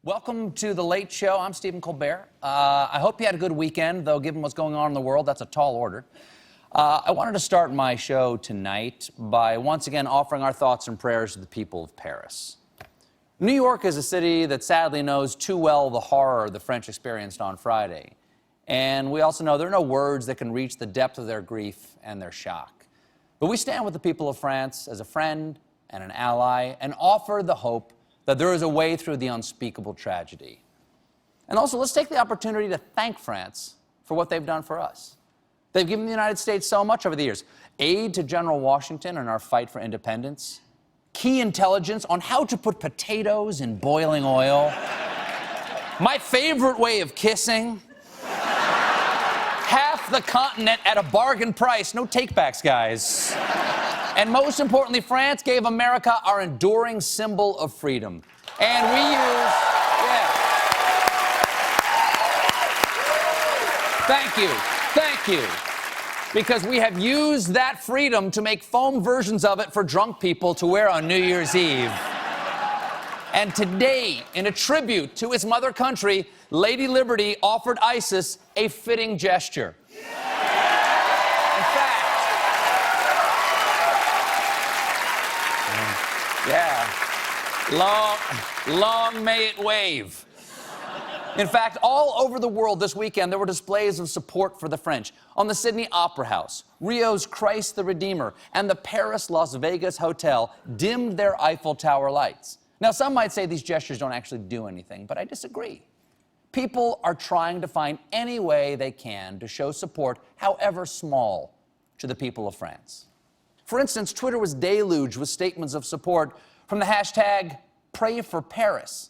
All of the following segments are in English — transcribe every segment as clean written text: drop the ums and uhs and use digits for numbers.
Welcome to The Late Show. I'm Stephen Colbert. I hope you had a good weekend, though given what's going on in the world, that's a tall order. I wanted to start my show tonight by once again offering our thoughts and prayers to the people of Paris. New York is a city that sadly knows too well the horror the French experienced on Friday. And we also know there are no words that can reach the depth of their grief and their shock. But we stand with the people of France as a friend and an ally and offer the hope that there is a way through the unspeakable tragedy. And also, let's take the opportunity to thank France for what they've done for us. They've given the United States so much over the years. Aid to General Washington in our fight for independence, key intelligence on how to put potatoes in boiling oil, my favorite way of kissing, half the continent at a bargain price, no takebacks, guys. And most importantly, France gave America our enduring symbol of freedom. And we use, Thank you. Because we have used that freedom to make foam versions of it for drunk people to wear on New Year's Eve. And today, in a tribute to its mother country, Lady Liberty offered ISIS a fitting gesture. In fact, long may it wave. In fact, all over the world this weekend, there were displays of support for the French. On the Sydney Opera House, Rio's Christ the Redeemer, and the Paris Las Vegas Hotel dimmed their Eiffel Tower lights. Now, some might say these gestures don't actually do anything, but I disagree. People are trying to find any way they can to show support, however small, to the people of France. For instance, Twitter was deluged with statements of support from the hashtag #PrayForParis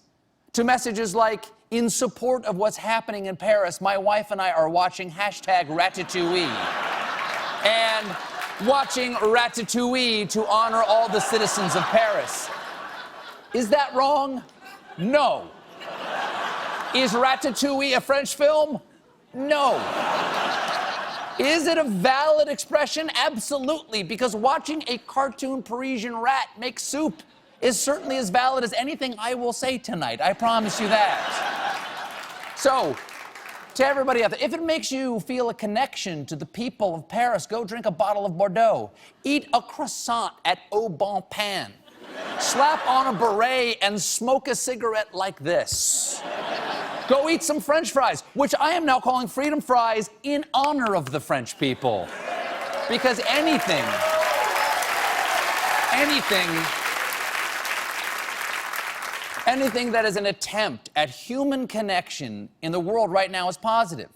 to messages like, in support of what's happening in Paris, my wife and I are watching #Ratatouille. And watching Ratatouille to honor all the citizens of Paris. Is that wrong? No. Is Ratatouille a French film? No. Is it a valid expression? Absolutely, because watching a cartoon Parisian rat make soup is certainly as valid as anything I will say tonight. I promise you that. So, to everybody out there, if it makes you feel a connection to the people of Paris, go drink a bottle of Bordeaux. Eat a croissant at Au Bon Pain. Slap on a beret and smoke a cigarette like this. Go eat some French fries, which I am now calling freedom fries in honor of the French people. Because anything that is an attempt at human connection in the world right now is positive.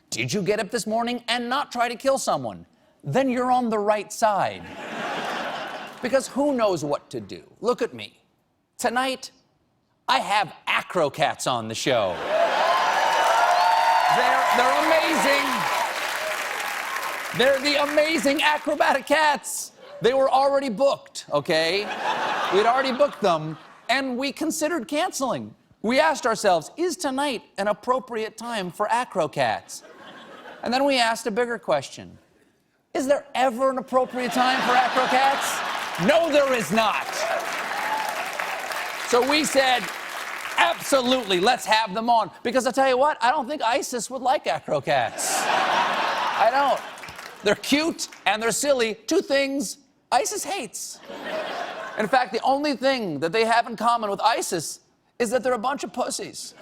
Did you get up this morning and not try to kill someone? Then you're on the right side. Because who knows what to do? Look at me. Tonight, I have acrocats on the show. They're amazing. They're the amazing acrobatic cats. They were already booked, okay? We'd already booked them, and we considered canceling. We asked ourselves, is tonight an appropriate time for acrocats? And then we asked a bigger question. Is there ever an appropriate time for acrocats? No, there is not. So we said, absolutely, let's have them on. Because I'll tell you what, I don't think ISIS would like acrocats. I don't. They're cute and they're silly. Two things ISIS hates. In fact, the only thing that they have in common with ISIS is that they're a bunch of pussies.